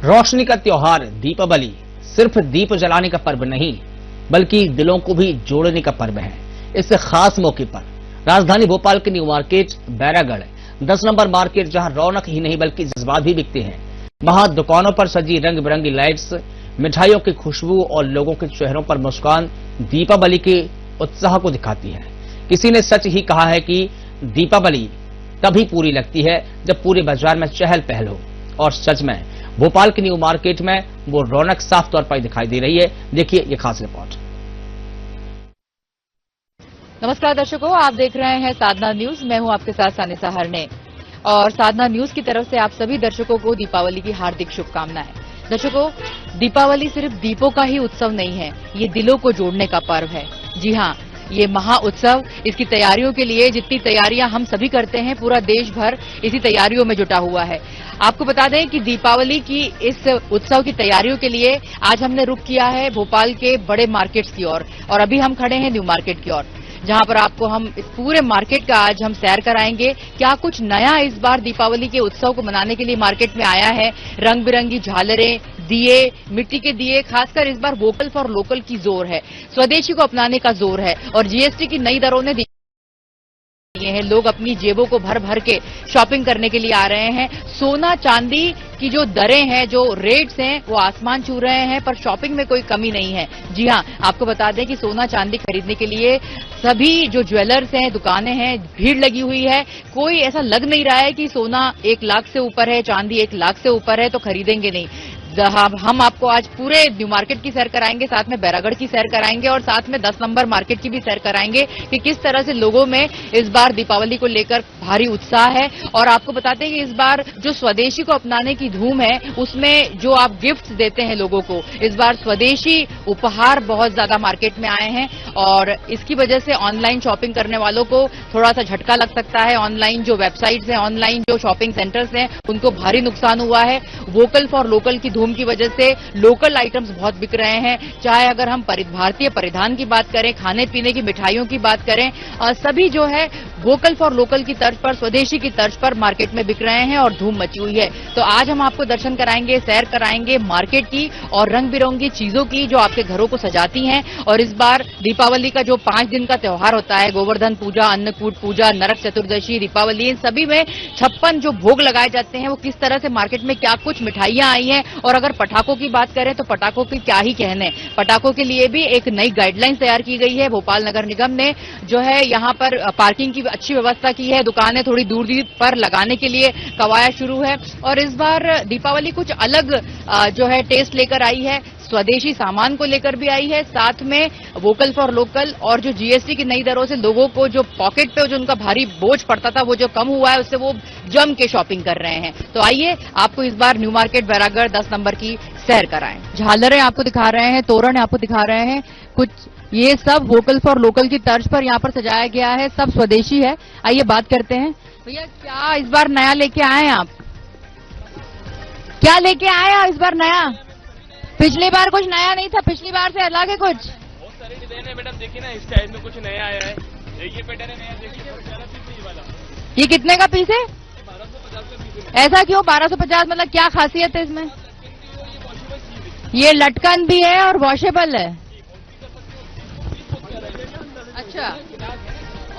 रोशनी का त्योहार दीपावली सिर्फ दीप जलाने का पर्व नहीं बल्कि दिलों को भी जोड़ने का पर्व है। इस खास मौके पर राजधानी भोपाल के new market, Bairagarh 10 number market, जहां रौनक ही नहीं बल्कि जज्बात भी बिकते हैं, वहां दुकानों पर सजी रंग बिरंगी लाइट्स, मिठाइयों की खुशबू और लोगों के चेहरों पर मुस्कान दीपावली के उत्साह को दिखाती है। किसी ने सच ही कहा है कि दीपावली तभी पूरी लगती है जब पूरे बाजार में चहल पहल हो, और सच में भोपाल के न्यू मार्केट में वो रौनक साफ तौर पर दिखाई दे रही है। देखिए ये खास रिपोर्ट। नमस्कार दर्शकों, आप देख रहे हैं साधना न्यूज। मैं हूं आपके साथ सानिसा हरने, और साधना न्यूज की तरफ से आप सभी दर्शकों को दीपावली की हार्दिक शुभकामनाएं। दर्शकों, दीपावली सिर्फ दीपों का ही उत्सव नहीं है, ये दिलों को जोड़ने का पर्व है। जी हां, ये महा उत्सव, इसकी तैयारियों के लिए जितनी तैयारियां हम सभी करते हैं, पूरा देश भर इसी तैयारियों में जुटा हुआ है। आपको बता दें कि दीपावली की इस उत्सव की तैयारियों के लिए आज हमने रुख किया है भोपाल के बड़े मार्केट्स की ओर, और अभी हम खड़े हैं न्यू मार्केट की ओर, जहां पर आपको हम इस पूरे मार्केट का आज हम सैर कराएंगे। क्या कुछ नया इस बार दीपावली के उत्सव को मनाने के लिए मार्केट में आया है। रंग बिरंगी झालरें, दिए, मिट्टी के दिए, खासकर इस बार वोकल फॉर लोकल की जोर है, स्वदेशी को अपनाने का जोर है, और जीएसटी की नई दरों ने हैं। लोग अपनी जेबों को भर भर के शॉपिंग करने के लिए आ रहे हैं। सोना चांदी की जो दरें हैं, जो रेट्स हैं, वो आसमान छू रहे हैं, पर शॉपिंग में कोई कमी नहीं है। जी हां, आपको बता दें कि सोना चांदी खरीदने के लिए सभी जो ज्वेलर्स हैं, दुकानें हैं, भीड़ लगी हुई है। कोई ऐसा लग नहीं रहा है कि सोना 1 लाख से ऊपर है, चांदी 1 लाख से ऊपर है तो खरीदेंगे नहीं। हम आपको आज पूरे न्यू मार्केट की सैर कराएंगे, साथ में बैरागढ़ की सैर कराएंगे, और साथ में 10 नंबर मार्केट की भी सैर कराएंगे कि किस तरह से लोगों में इस बार दीपावली को लेकर भारी उत्साह है। और आपको बताते हैं कि इस बार जो स्वदेशी को अपनाने की धूम है, उसमें जो आप गिफ्ट्स देते हैं लोगों को, इस बार स्वदेशी उपहार बहुत ज्यादा मार्केट में आए हैं, और इसकी वजह से ऑनलाइन शॉपिंग करने वालों को थोड़ा सा झटका लग सकता है। ऑनलाइन जो वेबसाइट्स हैं, ऑनलाइन जो शॉपिंग सेंटर्स हैं, उनको भारी नुकसान हुआ है। वोकल फॉर लोकल की धूम की वजह से लोकल आइटम्स बहुत बिक रहे हैं। चाहे अगर हम भारतीय परिधान की बात करें, खाने पीने की मिठाइयों की बात करें, सभी जो है वोकल फॉर लोकल की तर्ज पर, स्वदेशी की तर्ज पर मार्केट में बिक रहे हैं और धूम मची हुई है। तो आज हम आपको दर्शन कराएंगे, सैर कराएंगे मार्केट की और रंग बिरंगी चीजों की जो आपके घरों को सजाती हैं। और इस बार दीपावली का जो 5 दिन का त्योहार होता है, गोवर्धन पूजा, अन्नकूट पूजा, नरक चतुर्दशी, दीपावली, इन सभी में 56 जो भोग लगाए जाते हैं, वो किस तरह से मार्केट में क्या कुछ मिठाइयां आई हैं। और अगर पटाखों की बात करें तो पटाखों की क्या ही कहने, पटाखों के लिए भी एक नई गाइडलाइन तैयार की गई है। भोपाल नगर निगम ने जो है यहाँ पर पार्किंग की अच्छी व्यवस्था की है, दुकानें थोड़ी दूर दूर पर लगाने के लिए कवायद शुरू है। और इस बार दीपावली कुछ अलग जो है टेस्ट लेकर आई है, स्वदेशी सामान को लेकर भी आई है, साथ में वोकल फॉर लोकल, और जो जीएसटी की नई दरों से लोगों को जो पॉकेट पे जो उनका भारी बोझ पड़ता था, वो जो कम हुआ है, उससे वो जम के शॉपिंग कर रहे हैं। तो आइए आपको इस बार न्यू मार्केट बैरागढ़ 10 नंबर की सैर कराएं। झालरें आपको दिखा रहे हैं, तोरण आपको दिखा रहे हैं, कुछ ये सब वोकल फॉर लोकल की तर्ज पर यहाँ पर सजाया गया है, सब स्वदेशी है। आइए बात करते हैं। भैया, क्या इस बार नया लेके आए हैं आप? क्या लेके आए हैं इस बार नया? पिछली बार कुछ नया नहीं था, पिछली बार से अलग है कुछ? बहुत सारे डिजाइन है मैडम, देखिए ना, इस टाइप में कुछ नया आया है। ये पैटर्न है नया, देखिए ये वाला। ये कितने का पीस है? 1250 का पीस है। ऐसा क्यों 1250? मतलब क्या खासियत है इसमें? ये लटकन भी है और वॉशेबल है। अच्छा,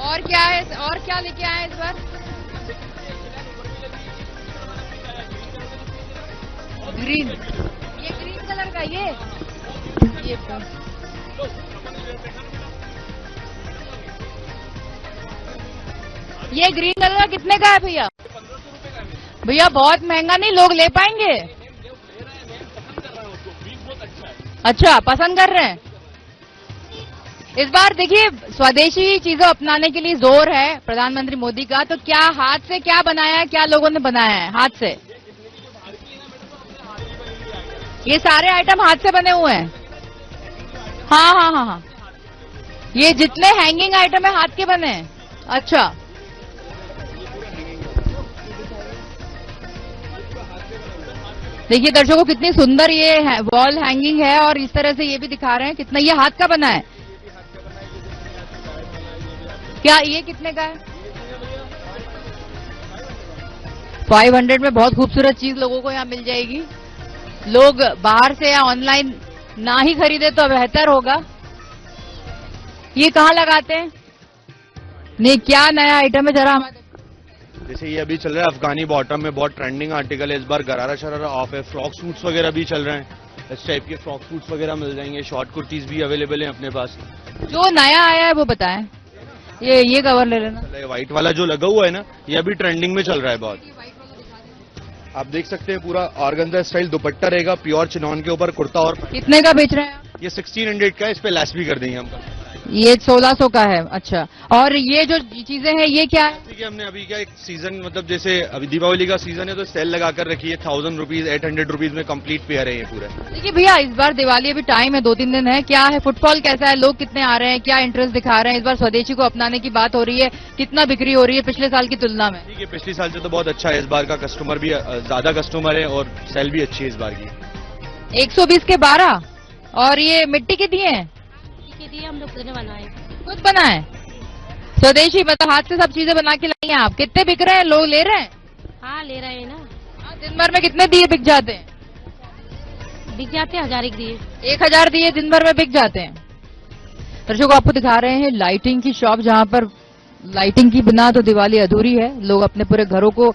और क्या है, और क्या लेके आए इस बार? ग्रीन, ये ग्रीन कलर का, ये ग्रीन कलर का कितने का है भैया? भैया बहुत महंगा नहीं, लोग ले पाएंगे? अच्छा, पसंद कर रहे हैं। इस बार देखिए स्वदेशी चीजों अपनाने के लिए जोर है प्रधानमंत्री मोदी का। तो क्या हाथ से क्या बनाया है, क्या लोगों ने बनाया है हाथ से? ये सारे आइटम हाथ से बने हुए हैं? हाँ हाँ हाँ हाँ, ये जितने हैंगिंग आइटम है हाथ के बने हैं। अच्छा, देखिए दर्शकों कितनी सुंदर ये वॉल हैंगिंग है, और इस तरह से ये भी दिखा रहे हैं कितना ये हाथ का बना है। क्या ये कितने का है? 500 में बहुत खूबसूरत चीज लोगों को यहाँ मिल जाएगी। लोग बाहर से या ऑनलाइन ना ही खरीदे तो बेहतर होगा। ये कहाँ लगाते हैं? नहीं, क्या नया आइटम है जरा हमारे। जैसे ये अभी चल रहा है अफगानी बॉटम में, बहुत ट्रेंडिंग आर्टिकल है इस बार, गरारा शरारा ऑफ है, फ्रॉक सूट्स वगैरह भी चल रहे हैं, इस टाइप के फ्रॉक सूट्स वगैरह मिल जाएंगे, शॉर्ट कुर्तीज भी अवेलेबल हैं अपने पास। जो नया आया है वो बताएं। ये कवर ले लेना। व्हाइट वाला जो लगा हुआ है ना, ये अभी ट्रेंडिंग में चल रहा है बहुत। आप देख सकते हैं पूरा ऑर्गेन्जा स्टाइल दुपट्टा रहेगा, प्योर चिनॉन के ऊपर कुर्ता। और कितने का बेच रहे हैं आप? ये 1600 का है, इस पे लेस भी कर देंगे हम। ये 1600 का है। अच्छा, और ये जो चीजें हैं ये क्या है? ठीक है, हमने अभी क्या एक सीजन, मतलब जैसे अभी दीपावली का सीजन है तो सेल लगाकर रखी है। 1000 रुपीज 800 रुपीज में कंप्लीट पेयर है ये पूरा। देखिए भैया, इस बार दिवाली अभी टाइम है, 2-3 दिन है। क्या है, फुटफॉल कैसा है, लोग कितने आ रहे हैं, क्या इंटरेस्ट दिखा रहे हैं? इस बार स्वदेशी को अपनाने की बात हो रही है, कितना बिक्री हो रही है पिछले साल की तुलना में? ठीक है, पिछले साल से तो बहुत अच्छा है, इस बार का कस्टमर भी ज्यादा कस्टमर है और सेल भी अच्छी है इस बार की। 120 के 12। और ये मिट्टी के दिए हैं? दिए हम लोग ने बनाए, खुद बनाए स्वदेशी, मतलब हाथ से सब चीजें बना के लाई हैं आप। कितने बिक रहे हैं, लोग ले रहे हैं? हाँ ले रहे हैं ना। हाँ, दिन भर में कितने दिए बिक जाते हैं? बिक जाते हैं 1000 दिए। 1000 दिए दिन भर में बिक जाते हैं। दर्शकों, आपको दिखा रहे हैं लाइटिंग की शॉप, जहां पर लाइटिंग की बिना तो दिवाली अधूरी है। लोग अपने पूरे घरों को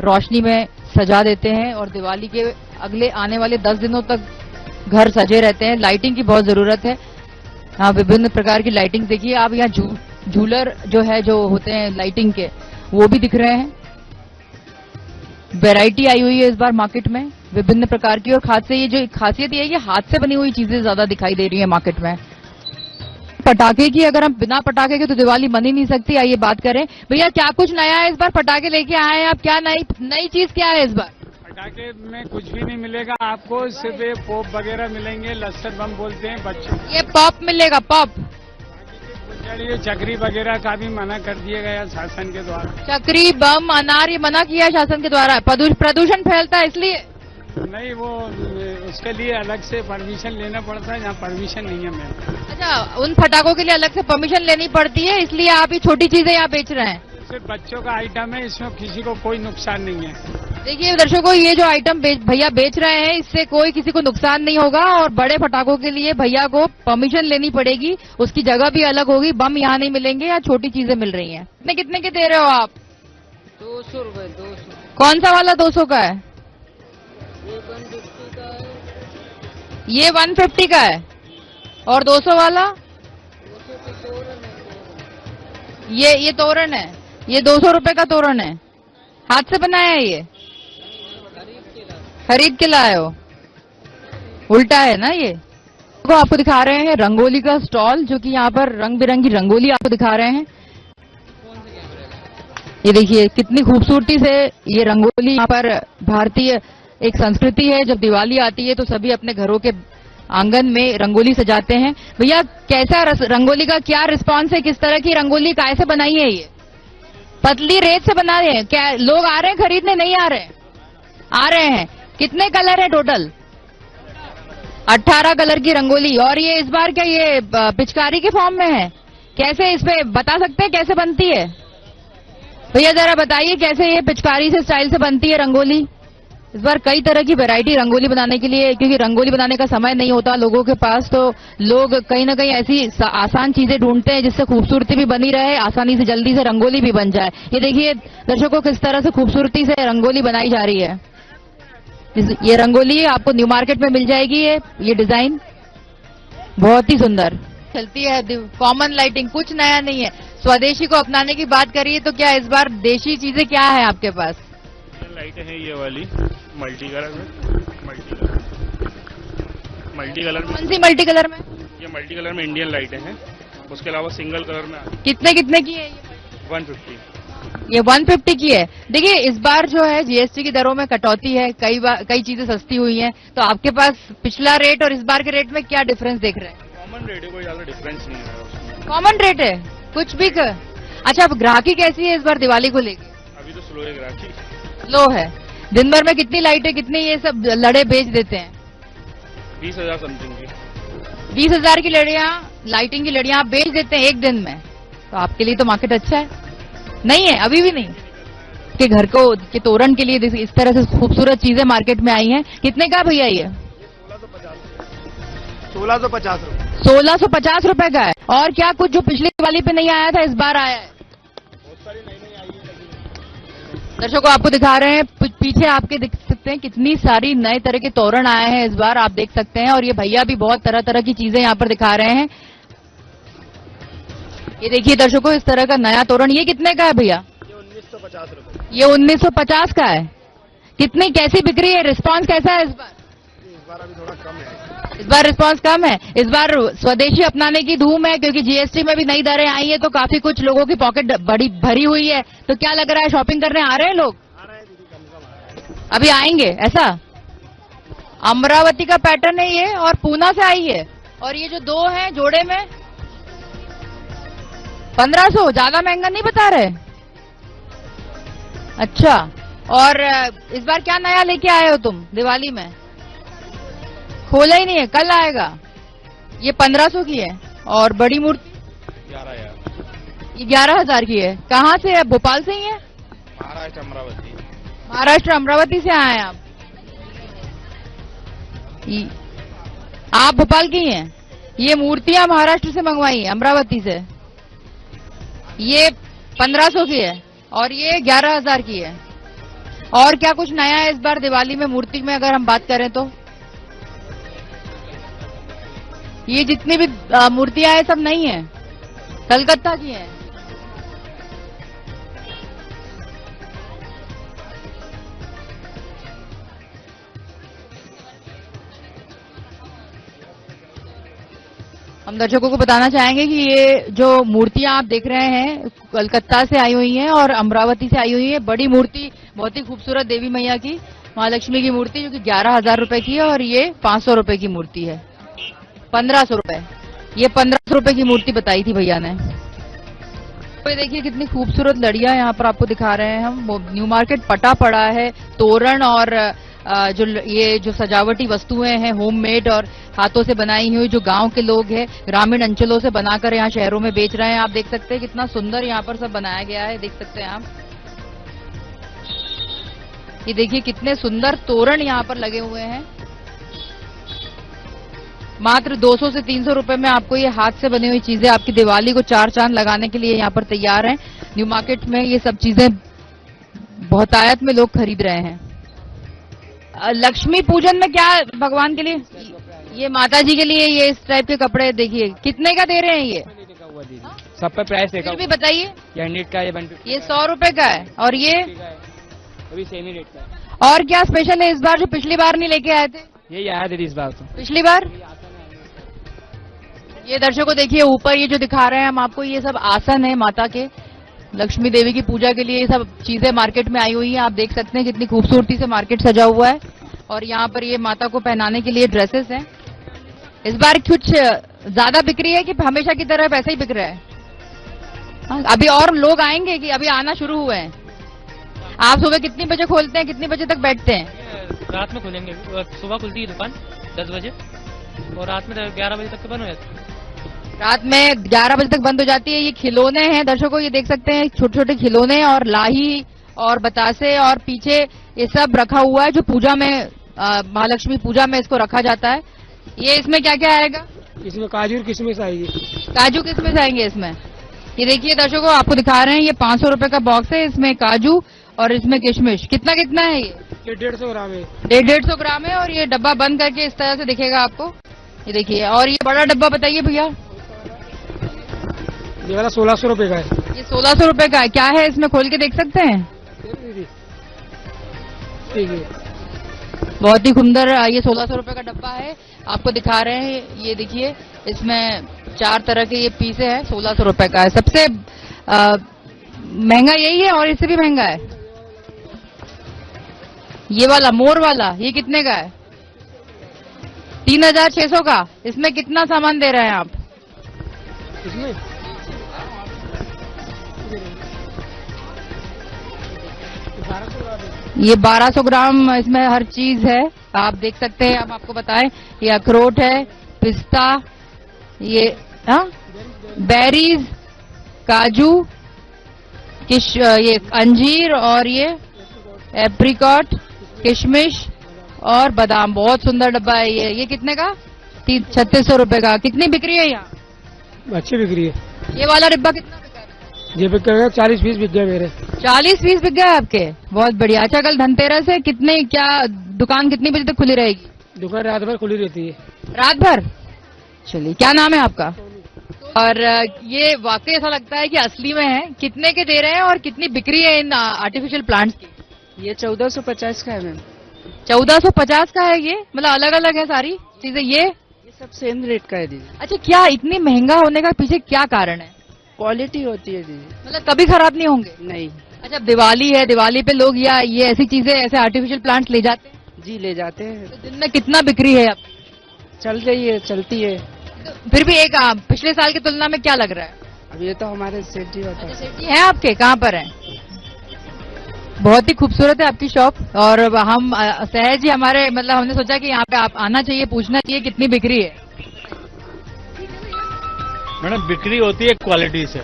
रोशनी में सजा देते हैं और दिवाली के अगले आने वाले 10 दिनों तक घर सजे रहते हैं। लाइटिंग की बहुत जरूरत है। हाँ, विभिन्न प्रकार की लाइटिंग देखिए आप। यहाँ झूलर जो है, जो होते हैं लाइटिंग के, वो भी दिख रहे हैं। वैरायटी आई हुई है इस बार मार्केट में विभिन्न प्रकार की। और खास से ये जो खासियत ये है, ये हाथ से बनी हुई चीजें ज्यादा दिखाई दे रही है मार्केट में। पटाखे की, अगर हम बिना पटाखे के तो दिवाली मन ही नहीं सकती। आइए बात करें। भैया, क्या कुछ नया है इस बार? पटाखे लेके आए हैं आप, क्या नई चीज क्या है इस बार? पटाखे में कुछ भी नहीं मिलेगा आपको, सिर्फ ये पॉप वगैरह मिलेंगे, लस्टर बम बोलते हैं बच्चों। ये पॉप मिलेगा, पॉप। ये चक्री वगैरह का भी मना कर दिया गया शासन के द्वारा। चक्री, बम, अनार, ये मना किया है शासन के द्वारा। प्रदूषण फैलता है इसलिए। नहीं, वो उसके लिए अलग से परमिशन लेना पड़ता है, यहाँ परमिशन नहीं है मेरे। अच्छा, उन पटाखों के लिए अलग से परमिशन लेनी पड़ती है, इसलिए आप ये छोटी चीजें यहाँ बेच रहे हैं। सिर्फ बच्चों का आइटम है, इसमें किसी को कोई नुकसान नहीं है। देखिए दर्शकों, ये जो आइटम भैया बेच रहे हैं, इससे कोई किसी को नुकसान नहीं होगा। और बड़े पटाखों के लिए भैया को परमिशन लेनी पड़ेगी, उसकी जगह भी अलग होगी। बम यहाँ नहीं मिलेंगे, यहाँ छोटी चीजें मिल रही हैं। कितने के दे रहे हो आप? 200 रुपए। 200। कौन सा वाला 200 का है? ये 150 का है। और 200 वाला? ये तोरण है, ये 200 रुपए का तोरण है। हाथ से बनाया है ये? खरीद के लाए हो? उल्टा है ना ये। तो आपको दिखा रहे हैं रंगोली का स्टॉल, जो कि यहाँ पर रंग बिरंगी रंगोली आपको दिखा रहे हैं। ये देखिए कितनी खूबसूरती से ये रंगोली, यहाँ पर भारतीय एक संस्कृति है। जब दिवाली आती है तो सभी अपने घरों के आंगन में रंगोली सजाते हैं। भैया, कैसा रंगोली का क्या रिस्पांस है? किस तरह की रंगोली कैसे बनाई है ये? पतली रेत से बना रहे हैं क्या? लोग आ रहे हैं खरीदने? नहीं आ रहे हैं? आ रहे हैं। कितने कलर है टोटल? 18 कलर की रंगोली। और ये इस बार क्या ये पिचकारी के फॉर्म में है? कैसे, इस पे बता सकते हैं कैसे बनती है? भैया जरा बताइए कैसे ये पिचकारी से स्टाइल से बनती है रंगोली। इस बार कई तरह की वैरायटी रंगोली बनाने के लिए, क्योंकि रंगोली बनाने का समय नहीं होता लोगों के पास, तो लोग कहीं ना कहीं ऐसी आसान चीजें ढूंढते हैं जिससे खूबसूरती भी बनी रहे, आसानी से जल्दी से रंगोली भी बन जाए। ये देखिए दर्शकों, किस तरह से खूबसूरती से रंगोली बनाई जा रही है। ये रंगोली आपको न्यू मार्केट में मिल जाएगी। ये डिजाइन बहुत ही सुंदर चलती है। कॉमन लाइटिंग, कुछ नया नहीं है। स्वदेशी को अपनाने की बात करिए तो क्या इस बार देशी चीजें क्या है आपके पास? लाइटें हैं ये वाली मल्टी कलर में। मल्टी कलर में कौन सी मल्टी कलर में? ये मल्टी कलर में इंडियन लाइटें हैं। उसके अलावा सिंगल कलर में कितने की है ये? 150। ये 150 की है। देखिए इस बार जो है जीएसटी की दरों में कटौती है, कई चीजें सस्ती हुई हैं। तो आपके पास पिछला रेट और इस बार के रेट में क्या डिफरेंस देख रहे हैं? कॉमन रेट है, कोई ज्यादा डिफरेंस नहीं है उसमें। कॉमन रेट है, कुछ भी अच्छा, अब ग्राहकी कैसी है इस बार दिवाली को लेकर? अभी तो स्लो है ग्राहकी। लो है। दिन भर में कितनी लाइटें, कितनी ये सब लड़े बेच देते हैं? 20,000 समथिंग की। 20,000 की लड़ियां, लाइटिंग की लड़ियां आप बेच देते हैं एक दिन में, तो आपके लिए तो मार्केट अच्छा है। नहीं है, अभी भी नहीं। आपके घर को के तोरण के लिए इस तरह से खूबसूरत चीजें मार्केट में आई हैं। कितने का भैया ये? 1650 रुपए। 1650 रुपए का है। और क्या कुछ जो पिछली दिवाली पे नहीं आया था इस बार आया है? दर्शकों आपको दिखा रहे हैं, पीछे आपके देख सकते हैं कितनी सारी नए तरह के तोरण आए हैं इस बार, आप देख सकते हैं। और ये भैया भी बहुत तरह तरह की चीजें यहाँ पर दिखा रहे हैं। ये देखिए दर्शकों, इस तरह का नया तोरण, ये कितने का है भैया? ये 1950 रुपए। ये 1950 का है। कितनी कैसी बिक्री है, रिस्पांस कैसा है इस बार? इस बार अभी थोड़ा कम है। इस बार रिस्पांस कम है। इस बार स्वदेशी अपनाने की धूम है, क्योंकि जीएसटी में भी नई दरें आई है, तो काफी कुछ लोगों की पॉकेट बड़ी भरी हुई है। तो क्या लग रहा है, शॉपिंग करने आ रहे हैं लोग? आ रहे हैं दीदी, कम आ रहे हैं। अभी आएंगे ऐसा? अमरावती का पैटर्न है ये, और पूना से आई है। और ये जो दो हैं जोड़े में 1500, ज्यादा महंगा नहीं बता रहे? अच्छा, और इस बार क्या नया लेके आए हो तुम दिवाली में? खोला ही नहीं है, कल आएगा। ये 1500 की है। और बड़ी मूर्ति 11,000। ये 11,000 की है। कहाँ से है, भोपाल से ही है? महाराष्ट्र अमरावती। महाराष्ट्र अमरावती से आए हैं आप? आप भोपाल की हैं? ये मूर्तियां महाराष्ट्र से मंगवाई हैं, अमरावती से। ये 1500 की है और ये 11,000 की है। और क्या कुछ नया है इस बार दिवाली में मूर्ति में अगर हम बात करें तो? ये जितनी भी मूर्तियां हैं सब नई हैं, कलकत्ता की हैं। हम दर्शकों को बताना चाहेंगे कि ये जो मूर्तियां आप देख रहे हैं कलकत्ता से आई हुई हैं और अमरावती से आई हुई है। बड़ी मूर्ति, बहुत ही खूबसूरत देवी मैया की, महालक्ष्मी की मूर्ति, जो कि 11,000 रुपए की है। और ये 500 रुपए की मूर्ति है। 1500 रुपए, ये 1500 रुपए की मूर्ति बताई थी भैया ने। तो ये देखिए कितनी खूबसूरत लड़ियां यहाँ पर आपको दिखा रहे हैं हम। न्यू मार्केट पटा पड़ा है तोरण और ये जो सजावटी वस्तुएं हैं होममेड और हाथों से बनाई हुई, जो गांव के लोग हैं ग्रामीण अंचलों से बनाकर यहाँ शहरों में बेच रहे हैं। आप देख सकते हैं कितना सुंदर यहाँ पर सब बनाया गया है, देख सकते हैं आप। ये देखिए कितने सुंदर तोरण यहाँ पर लगे हुए हैं। मात्र 200 से 300 रुपए में आपको ये हाथ से बनी हुई चीजें आपकी दिवाली को चार चांद लगाने के लिए यहाँ पर तैयार हैं। न्यू मार्केट में ये सब चीजें बहुतायत में लोग खरीद रहे हैं। लक्ष्मी पूजन में क्या भगवान के लिए, ये माता जी के लिए ये इस टाइप के कपड़े देखिए कितने का दे रहे हैं ये? सब पे प्राइस देखा फिर भी बताइए। ये 100 का, ये 150 ये 100 रुपए का है और ये अभी सेम ही रेट का है। और क्या स्पेशल है इस बार जो पिछली बार नहीं लेके आए थे? ये आया दीदी इस बार तो। पिछली बार ये दर्शकों देखिए ऊपर ये जो दिखा रहे हैं हम आपको, ये सब आसन है माता के, लक्ष्मी देवी की पूजा के लिए ये सब चीजें मार्केट में आई हुई हैं। आप देख सकते हैं कितनी खूबसूरती से मार्केट सजा हुआ है। और यहाँ पर ये माता को पहनाने के लिए ड्रेसेस हैं। इस बार कुछ ज्यादा बिक्री है कि हमेशा की तरह वैसे ही बिक रहा है? हाँ, अभी और लोग आएंगे कि अभी आना शुरू हुए हैं? आप सुबह कितनी बजे खोलते हैं, कितनी बजे तक बैठते हैं? रात में खोलेंगे, सुबह खुलती है दुकान 10 बजे और रात में 11 बजे तक बंद हो जाती है। रात में 11 बजे तक बंद हो जाती है। ये खिलौने हैं दर्शकों, ये देख सकते हैं छोटे छोटे खिलौने और लाही और बतासे और पीछे ये सब रखा हुआ है जो पूजा में महालक्ष्मी पूजा में इसको रखा जाता है। ये इसमें क्या क्या आएगा? इसमें काजू और किशमिश आएगी। काजू किशमिश आएंगे इसमें। ये देखिए दर्शकों आपको दिखा रहे हैं, ये 500 रुपए का बॉक्स है, इसमें काजू और इसमें किशमिश। कितना कितना है ये? 150 ग्राम है। 150 ग्राम है। और ये डब्बा बंद करके इस तरह से दिखेगा आपको, ये देखिए। और ये बड़ा डब्बा बताइए भैया। ये वाला 1600 रुपए का है। ये 1600 रुपए का है। क्या है इसमें, खोल के देख सकते हैं? ठीक है, बहुत ही सुंदर ये 1600 रुपए का डब्बा है, आपको दिखा रहे हैं। ये देखिए इसमें 4 तरह के ये पीसे हैं, 1600 रुपए का है। सबसे महंगा यही है और इससे भी महंगा है ये वाला मोर वाला। ये कितने का है? 3600 का। इसमें कितना सामान दे रहे हैं आप? इसमें ये 1200 ग्राम इसमें हर चीज है, आप देख सकते हैं। हम आपको बताएं, ये अखरोट है, पिस्ता, ये बेरीज, काजू ये अंजीर और ये एप्रिकॉट, किशमिश और बादाम। बहुत सुंदर डब्बा है ये कितने का? 3600 रुपए का। कितनी बिक्री है यहाँ? अच्छी बिक्री है। ये वाला डिब्बा कितना बिका है? ये बिक गया 40-20 बिक गए मेरे। 40-20 बिक गए आपके? बहुत बढ़िया। अच्छा, कल धनतेरस है, कितने क्या दुकान कितनी बजे तक खुली रहेगी? दुकान रात भर खुली रहती है। रात भर? चलिए, क्या नाम है आपका? और ये वाकई ऐसा लगता है कि असली में है। कितने के दे रहे हैं और कितनी बिक्री है इन आर्टिफिशियल प्लांट्स की? ये 1450 का है मैम। 1450 का है ये? मतलब अलग अलग है सारी चीजें ये सब सेम रेट का है दीदी। अच्छा, क्या इतनी महंगा होने का पीछे क्या कारण है? क्वालिटी होती है दीदी। मतलब कभी खराब नहीं होंगे? नहीं अच्छा, दिवाली है, दिवाली पे लोग या ये ऐसी चीजें, ऐसे आर्टिफिशियल प्लांट्स ले जाते हैं? जी, ले जाते हैं। तो दिन में कितना बिक्री है अब? चल रही है, चलती है। तो फिर भी एक पिछले साल की तुलना में क्या लग रहा है? अब ये तो हमारे सेठ जी होता है। सेठ जी हैं आपके? कहाँ पर हैं? बहुत ही खूबसूरत है आपकी शॉप। और हम सहज जी हमारे, मतलब हमने सोचा कि यहाँ पे आप आना चाहिए, पूछना चाहिए कितनी बिक्री है। मैडम, बिक्री होती है क्वालिटी से।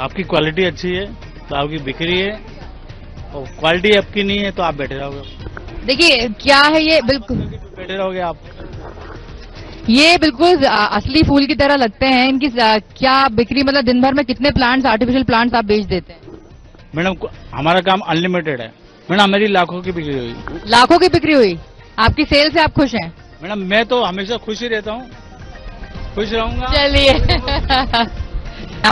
आपकी क्वालिटी अच्छी है तो आपकी बिक्री है, और क्वालिटी आपकी नहीं है तो आप बैठे रहोगे। देखिए क्या है ये, बिल्कुल बैठे रहोगे आप। ये बिल्कुल असली फूल की तरह लगते हैं। इनकी क्या बिक्री, मतलब दिन भर में कितने प्लांट्स, आर्टिफिशियल प्लांट्स आप बेच देते हैं? मैडम, हमारा काम अनलिमिटेड है। मैडम, मेरी लाखों की बिक्री हुई। लाखों की बिक्री हुई? आपकी सेल से आप खुश हैं? मैडम, मैं तो हमेशा खुश ही रहता हूँ, खुश रहूंगा। चलिए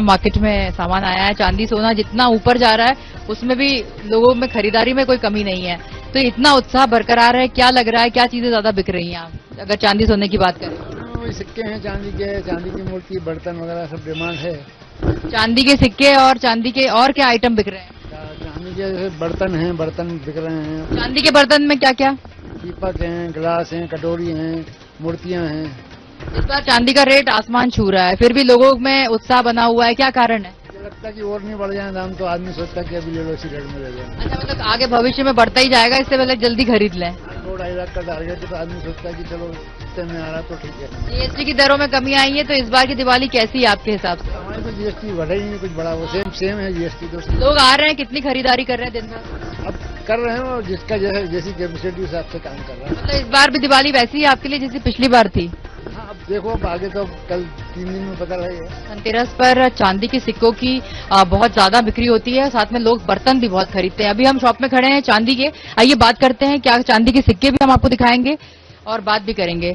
मार्केट में सामान आया है। चांदी सोना जितना ऊपर जा रहा है उसमें भी लोगों में खरीदारी में कोई कमी नहीं है। तो इतना उत्साह बरकरार है। क्या लग रहा है, क्या चीजें ज्यादा बिक रही हैं आप, अगर चांदी सोने की बात करें? वही सिक्के हैं चांदी के, चांदी की मूर्ति, बर्तन वगैरह सब डिमांड है। चांदी के सिक्के और चांदी के और क्या आइटम बिक रहे हैं? चांदी के जैसे बर्तन हैं, बर्तन बिक रहे हैं। चांदी के बर्तन में क्या क्या? दीपक हैं, गिलास हैं, कटोरी हैं, मूर्तियां हैं। इस बार चांदी का रेट आसमान छू रहा है, फिर भी लोगों में उत्साह बना हुआ है। क्या कारण है? मुझे लगता है कि और नहीं बढ़ जाए दाम तो आदमी सोचता है कि अभी ले लो, इसी रेट में ले लो। अच्छा, मतलब आगे भविष्य में बढ़ता ही जाएगा, इससे पहले जल्दी खरीद लें। 2-2.5 लाख का टारगेट है तो आदमी सोचता है कि चलो इतने में आ रहा तो ठीक है। जीएसटी की दरों में कमी आई है, तो इस बार की दिवाली कैसी है आपके हिसाब से? हमारी तो जीएसटी बढ़ा ही नहीं कुछ बड़ा, वो सेम है जीएसटी तो। लोग आ रहे हैं, कितनी खरीदारी कर रहे हैं दिन भर? अब कर रहे हैं और जिसका जैसी कैपेसिटी हिसाब से काम कर रहा है। मतलब इस बार भी दिवाली वैसी है आपके लिए जैसी पिछली बार थी? हाँ, अब देखो, अब आगे तो कल 3 दिन में पता लगेगा। धनतेरस पर चांदी के सिक्कों की बहुत ज्यादा बिक्री होती है, साथ में लोग बर्तन भी बहुत खरीदते हैं। अभी हम शॉप में खड़े हैं चांदी के, आइए बात करते हैं। क्या चांदी के सिक्के भी हम आपको दिखाएंगे और बात भी करेंगे।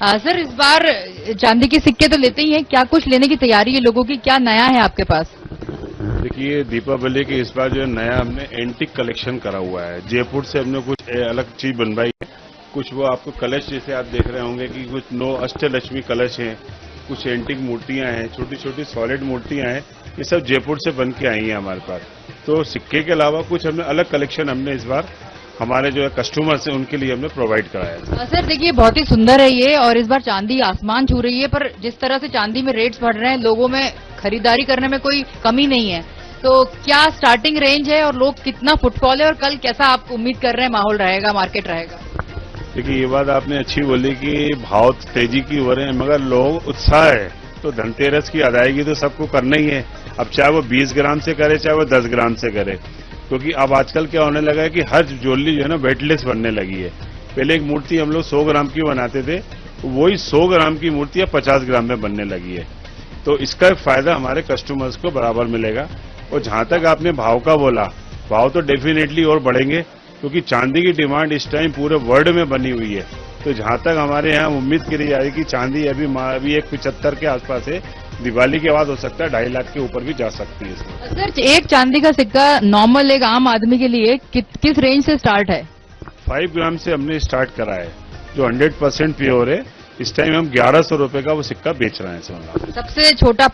सर, इस बार चांदी के सिक्के तो लेते ही हैं, क्या कुछ लेने की तैयारी है लोगों की, क्या नया है आपके पास? देखिए, दीपावली के इस बार जो है नया हमने एंटीक कलेक्शन करा हुआ है। जयपुर से हमने कुछ अलग चीज बनवाई है। कुछ वो आपको कलश जैसे आप देख रहे होंगे कि कुछ 9 अष्टलक्ष्मी कलश हैं, कुछ एंटीक मूर्तियां हैं, छोटी छोटी सॉलिड मूर्तियां हैं। ये सब जयपुर से बन के आई हैं हमारे पास। तो सिक्के के अलावा कुछ हमने अलग कलेक्शन हमने इस बार हमारे जो है कस्टमर्स हैं उनके लिए हमने प्रोवाइड कराया है। सर देखिए, बहुत ही सुंदर है ये, और इस बार चांदी आसमान छू रही है, पर जिस तरह से चांदी में रेट्स बढ़ रहे हैं, लोगों में खरीदारी करने में कोई कमी नहीं है। तो क्या स्टार्टिंग रेंज है और लोग कितना फुटफॉल है, और कल कैसा आप उम्मीद कर रहे हैं माहौल रहेगा, मार्केट रहेगा? देखिए, ये बात आपने अच्छी बोली कि भाव तेजी की हो रहे हैं, मगर लोग उत्साह है तो धनतेरस की अदायगी तो सबको करना ही है। अब चाहे वो 20 ग्राम से करे, चाहे वो 10 ग्राम से करे, क्योंकि अब आजकल क्या होने लगा है कि हर ज्वेलरी जो है ना वेटलेस बनने लगी है। पहले एक मूर्ति हम लोग 100 ग्राम की बनाते थे, वही 100 ग्राम की मूर्ति अब 50 ग्राम में बनने लगी है। तो इसका फायदा हमारे कस्टमर्स को बराबर मिलेगा। और जहां तक आपने भाव का बोला, भाव तो डेफिनेटली और बढ़ेंगे, क्योंकि चांदी की डिमांड इस टाइम पूरे वर्ल्ड में बनी हुई है। तो जहां तक हमारे यहाँ उम्मीद करी जा रही है कि चांदी अभी एक 75 के आसपास है, दिवाली के बाद हो सकता है 2.5 लाख के ऊपर भी जा सकती है इसमें। सर, एक चांदी का सिक्का नॉर्मल एक आम आदमी के लिए किस रेंज से स्टार्ट है? 5 ग्राम से हमने स्टार्ट करा है, जो 100% प्योर है। इस टाइम हम 1100 रुपए का वो सिक्का बेच रहे हैं सोना। सबसे छोटा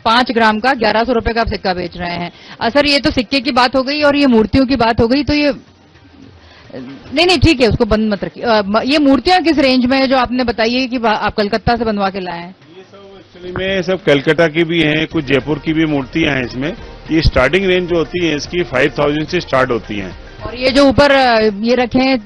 5 ग्राम का 1100 रुपए का आप सिक्का बेच रहे हैं। सर, ये तो सिक्के की बात हो गई और ये मूर्तियों की बात हो गई, तो ये नहीं ठीक है, उसको बंद मत रखिए। ये मूर्तियां किस रेंज में है जो आपने बताइए कि आप कलकत्ता से बनवा के लाए हैं? ये सब एक्चुअली में सब कलकत्ता की भी हैं, कुछ जयपुर की भी मूर्तियां हैं इसमें। ये स्टार्टिंग रेंज जो होती है इसकी 5000 से स्टार्ट होती हैं। और ये जो ऊपर ये रखे हैं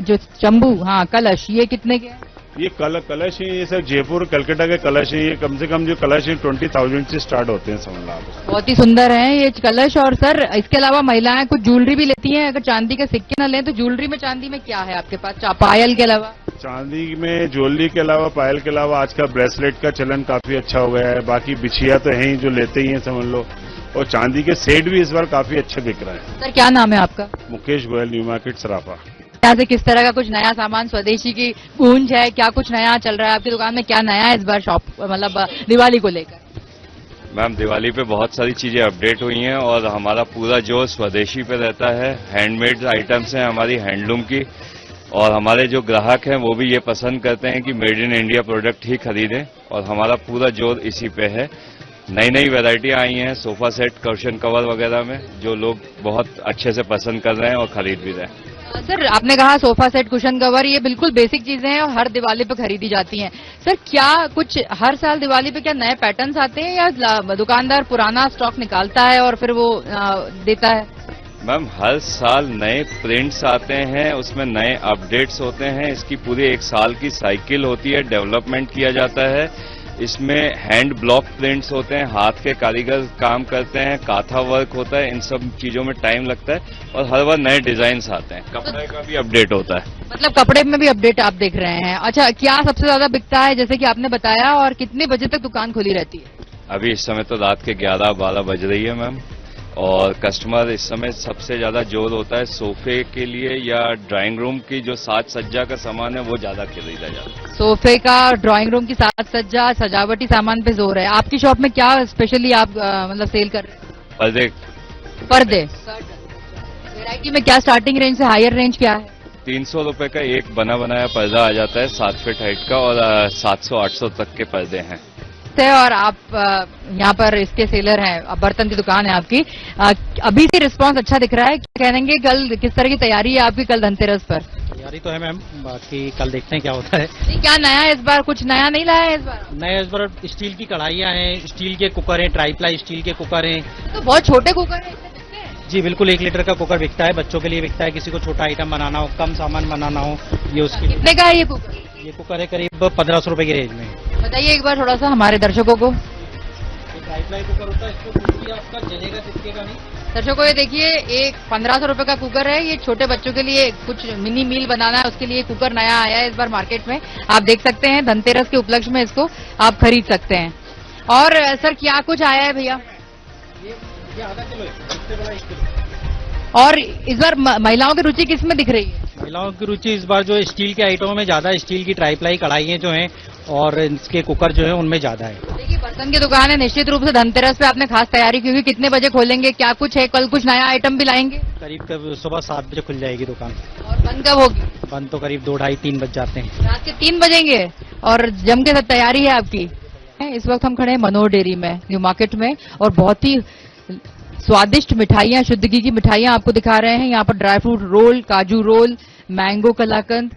जो चंबू, हाँ, कलश, ये कितने के हैं? ये कलश ही, ये सब जयपुर कलकत्ता के कलश ही, ये कम से कम जो कलश है 20,000 से स्टार्ट होते हैं, समझ लो आप। बहुत ही सुंदर है ये कलश। और सर इसके अलावा महिलाएं कुछ ज्वेलरी भी लेती हैं, अगर चांदी के सिक्के न लें तो ज्वेलरी में चांदी में क्या है आपके पास, पायल के अलावा? चांदी में ज्वेलरी के अलावा, पायल के अलावा आज का ब्रेसलेट का चलन काफी अच्छा हो गया है। बाकी बिछिया तो है ही जो लेते ही हैं, समझ लो। और चांदी के सेट भी इस बार काफी अच्छे बिक रहे हैं। सर क्या नाम है आपका? मुकेश गोयल, न्यू मार्केट सराफा। यहाँ से किस तरह का कुछ नया सामान, स्वदेशी की गूंज है, क्या कुछ नया चल रहा है आपकी दुकान में? क्या नया है इस बार शॉप, मतलब दिवाली को लेकर? मैम दिवाली पे बहुत सारी चीजें अपडेट हुई हैं और हमारा पूरा जोर स्वदेशी पे रहता है। हैंडमेड आइटम्स हैं हमारी, हैंडलूम की, और हमारे जो ग्राहक हैं वो भी ये पसंद करते हैं कि मेड इन इंडिया प्रोडक्ट ही खरीदें, और हमारा पूरा जोर इसी पे है। नई नई वैरायटियां आई हैं सोफा सेट, कुशन कवर वगैरह में, जो लोग बहुत अच्छे से पसंद कर रहे हैं और खरीद भी रहे हैं। सर आपने कहा सोफा सेट, कुशन कवर, ये बिल्कुल बेसिक चीजें हैं और हर दिवाली पे खरीदी जाती हैं। सर क्या कुछ हर साल दिवाली पे क्या नए पैटर्न्स आते हैं या दुकानदार पुराना स्टॉक निकालता है और फिर वो देता है? मैम हर साल नए प्रिंट्स आते हैं, उसमें नए अपडेट्स होते हैं। इसकी पूरी एक साल की साइकिल होती है, डेवलपमेंट किया जाता है। इसमें हैंड ब्लॉक प्रिंट्स होते हैं, हाथ के कारीगर काम करते हैं, काथा वर्क होता है, इन सब चीजों में टाइम लगता है और हर बार नए डिजाइन्स आते हैं। कपड़े का भी अपडेट होता है, मतलब कपड़े में भी अपडेट आप देख रहे हैं। अच्छा क्या सबसे ज्यादा बिकता है जैसे कि आपने बताया, और कितने बजे तक दुकान खुली रहती है? अभी इस समय तो रात के 11-12 बज रही है मैम, और कस्टमर इस समय सबसे ज्यादा जोर होता है सोफे के लिए या ड्राइंग रूम की जो साज सज्जा का सामान है वो ज्यादा खरीदा जाता है। सोफे का, ड्राइंग रूम की साज सज्जा, सजावटी सामान पे जोर है। आपकी शॉप में क्या स्पेशली आप मतलब सेल कर रहे हैं? पर्दे। वैरायटी में क्या स्टार्टिंग रेंज से हायर रेंज क्या है? 300 रुपए का एक बना बनाया पर्दा आ जाता है 7 फीट हाइट का, और 700-800 तक के पर्दे हैं। और आप यहाँ पर इसके सेलर हैं, बर्तन की दुकान है आपकी। अभी से रिस्पांस अच्छा दिख रहा है, क्या कहेंगे कल किस तरह की तैयारी है आपकी कल धनतेरस पर? तैयारी तो है मैम, बाकी कल देखते हैं क्या होता है। नहीं, क्या नया है इस बार, कुछ नया नहीं लाया है इस बार? नया इस बार स्टील की कढ़ाइयाँ हैं, स्टील के कुकर हैं, ट्राईप्लाई स्टील के कुकर हैं। तो बहुत छोटे कुकर है जी बिल्कुल, 1 लीटर का कुकर बिकता है, बच्चों के लिए बिकता है, किसी को छोटा आइटम बनाना हो, कम सामान बनाना हो, ये उसके। कितने का है ये कुकर? ये कुकर है करीब 1500 रुपए की रेंज में। बताइए एक बार थोड़ा सा हमारे दर्शकों को। ट्राईप्लाई कुकर होता है, इसको कुछ भी आपका जलेगा चिपकेगा नहीं। दर्शकों ये देखिए, एक 1500 रुपए का कुकर है। ये छोटे बच्चों के लिए कुछ मिनी मील बनाना है, उसके लिए कुकर नया आया है इस बार मार्केट में। आप देख सकते हैं धनतेरस के उपलक्ष्य में इसको आप खरीद सकते हैं। और सर क्या कुछ आया है भैया? ये आधा किलो है, इससे बड़ा 1 किलो। और इस बार महिलाओं की रुचि किस में दिख रही है? महिलाओं की रुचि इस बार जो स्टील के आइटमों में ज्यादा, स्टील की ट्राईप्लाई कढ़ाइयाँ जो हैं और इसके कुकर जो है उनमें ज्यादा है। देखिए बर्तन की दुकान है, निश्चित रूप से धनतेरस पे आपने खास तैयारी की होगी। कितने बजे खोलेंगे, क्या कुछ है, कल कुछ नया आइटम भी लाएंगे? करीब सुबह 7 बजे खुल जाएगी दुकान। और बंद कब होगी? बंद तो करीब 2, 2:30, 3 बज जाते हैं। रात के 3 बजेंगे और जम के साथ तैयारी है आपकी। इस वक्त हम खड़े हैं मनोहर डेयरी में, न्यू मार्केट में, और बहुत ही स्वादिष्ट मिठाइयां, शुद्ध घी की मिठाइयां आपको दिखा रहे हैं। यहाँ पर ड्राई फ्रूट रोल, काजू रोल, मैंगो कलाकंद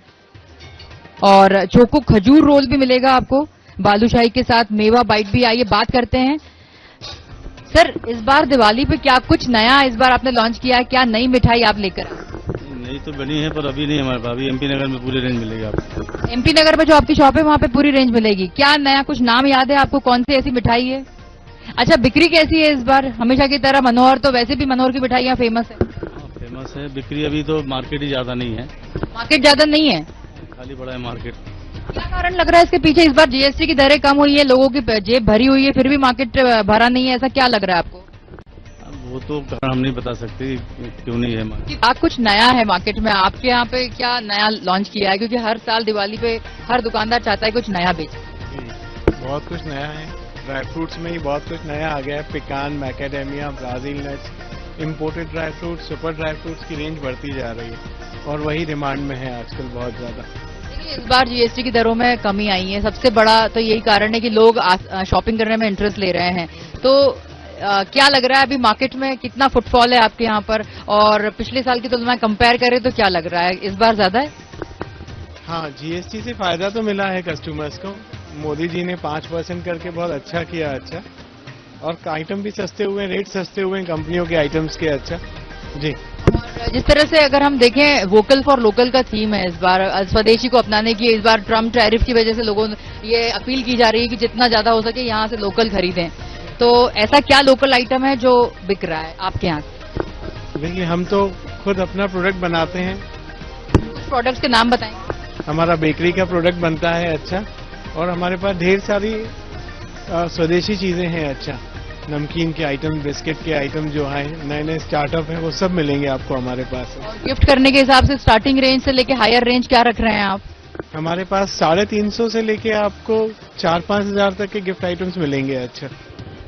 और चोको खजूर रोल भी मिलेगा आपको, बालूशाही के साथ मेवा बाइट भी। आइए बात करते हैं। सर इस बार दिवाली पे क्या कुछ नया इस बार आपने लॉन्च किया है, क्या नई मिठाई आप लेकर? नई तो बनी है पर अभी नहीं हमारे पास, अभी एमपी नगर में पूरी रेंज मिलेगी आपको। एमपी नगर में जो आपकी शॉप है वहाँ पे पूरी रेंज मिलेगी। क्या नया कुछ नाम याद है आपको, कौन सी ऐसी मिठाई है? अच्छा बिक्री कैसी है इस बार? हमेशा की तरह मनोहर, तो वैसे भी मनोहर की मिठाइयाँ फेमस है। फेमस है, बिक्री अभी तो मार्केट ही ज्यादा नहीं है। मार्केट ज्यादा नहीं है, खाली बड़ा है मार्केट। क्या कारण लग रहा है इसके पीछे? इस बार जीएसटी की दरें कम हुई है, लोगों की जेब भरी हुई है, फिर भी मार्केट भरा नहीं है, ऐसा क्या लग रहा है आपको? वो तो कारण हम नहीं बता सकते क्यों नहीं है मार्केट। आप कुछ नया है मार्केट में, आपके यहाँ पे क्या नया लॉन्च किया है? क्योंकि हर साल दिवाली पे हर दुकानदार चाहता है कुछ नया बेचे। बहुत कुछ नया है, ड्राई फ्रूट्स में ही बहुत कुछ नया आ गया है। Pecan, macadamia, Brazil nuts, imported dry fruits, super dry fruits की रेंज बढ़ती जा रही है और वही डिमांड में है आजकल बहुत ज्यादा। इस बार जीएसटी की दरों में कमी आई है, सबसे बड़ा तो यही कारण है कि लोग शॉपिंग करने में इंटरेस्ट ले रहे हैं। तो क्या लग रहा है अभी मार्केट में कितना फुटफॉल है आपके यहाँ पर, और पिछले साल की तुलना में कंपेयर करें तो क्या लग रहा है इस बार ज्यादा है? हाँ, जीएसटी से फायदा तो मिला है कस्टमर्स को। मोदी जी ने 5% करके बहुत अच्छा किया। अच्छा, और आइटम भी सस्ते हुए, रेट सस्ते हुए कंपनियों के आइटम्स के। अच्छा जी। जिस तरह से अगर हम देखें वोकल फॉर लोकल का थीम है इस बार, स्वदेशी को अपनाने की इस बार ट्रम्प टैरिफ की वजह से लोगों ये अपील की जा रही है कि जितना ज्यादा हो सके यहाँ से लोकल खरीदें। तो ऐसा क्या लोकल आइटम है जो बिक रहा है आपके यहाँ? देखिए, हम तो खुद अपना प्रोडक्ट बनाते हैं। कुछ प्रोडक्ट्स के नाम बताएंगे? हमारा बेकरी का प्रोडक्ट बनता है अच्छा, और हमारे पास ढेर सारी स्वदेशी चीजें हैं अच्छा। नमकीन के आइटम, बिस्किट के आइटम जो है, नए नए स्टार्टअप है, वो सब मिलेंगे आपको हमारे पास। गिफ्ट करने के हिसाब से स्टार्टिंग रेंज से लेके हायर रेंज क्या रख रहे हैं आप? हमारे पास 350 से लेके आपको 4-5 हजार तक के गिफ्ट आइटम्स मिलेंगे अच्छा।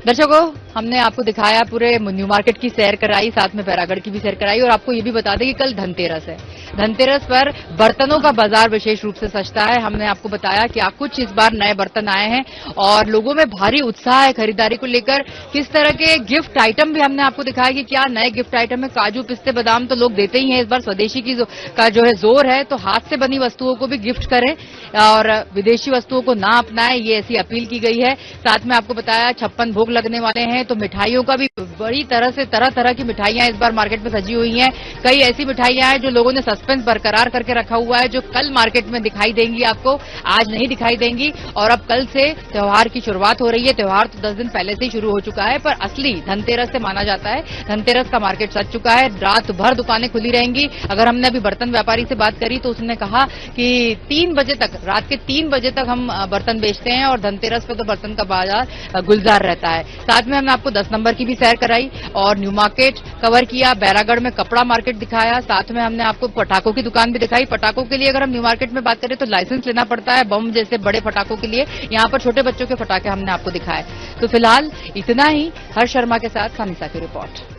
दर्शकों, हमने आपको दिखाया, पूरे न्यू मार्केट की सैर कराई, साथ में बैरागढ़ की भी सैर कराई, और आपको ये भी बता दें कि कल धनतेरस है। धनतेरस पर बर्तनों का बाजार विशेष रूप से सजता है। हमने आपको बताया कि कुछ इस बार नए बर्तन आए हैं और लोगों में भारी उत्साह है खरीदारी को लेकर। किस तरह के गिफ्ट आइटम भी हमने आपको दिखाया कि क्या नए गिफ्ट आइटम है। काजू, पिस्ते, बादाम तो लोग देते ही हैं। इस बार स्वदेशी की का जो है जोर है, तो हाथ से बनी वस्तुओं को भी गिफ्ट करें और विदेशी वस्तुओं को ना अपनाएं, ये ऐसी अपील की गई है। साथ में आपको बताया 56 भोग लगने वाले हैं, तो मिठाइयों का भी बड़ी तरह से तरह तरह की मिठाइयां इस बार मार्केट में सजी हुई हैं। कई ऐसी मिठाइयां हैं जो लोगों ने सस्पेंस बरकरार करके रखा हुआ है, जो कल मार्केट में दिखाई देंगी आपको, आज नहीं दिखाई देंगी। और अब कल से त्योहार की शुरुआत हो रही है। त्योहार तो 10 दिन पहले से ही शुरू हो चुका है, पर असली धनतेरस से माना जाता है। धनतेरस का मार्केट सज चुका है, रात भर दुकानें खुली रहेंगी। अगर हमने अभी बर्तन व्यापारी से बात करी तो उसने कहा कि 3 बजे तक, रात के 3 बजे तक हम बर्तन बेचते हैं और धनतेरस पे तो बर्तन का बाजार गुलजार रहता है। साथ में हमने आपको 10 नंबर की भी सैर कराई और न्यू मार्केट कवर किया, बैरागढ़ में कपड़ा मार्केट दिखाया, साथ में हमने आपको पटाखों की दुकान भी दिखाई। पटाखों के लिए अगर हम न्यू मार्केट में बात करें तो लाइसेंस लेना पड़ता है, बम जैसे बड़े पटाखों के लिए। यहाँ पर छोटे बच्चों के पटाखे हमने आपको दिखाए। तो फिलहाल इतना ही। हर्ष शर्मा के साथ सानिसा की रिपोर्ट।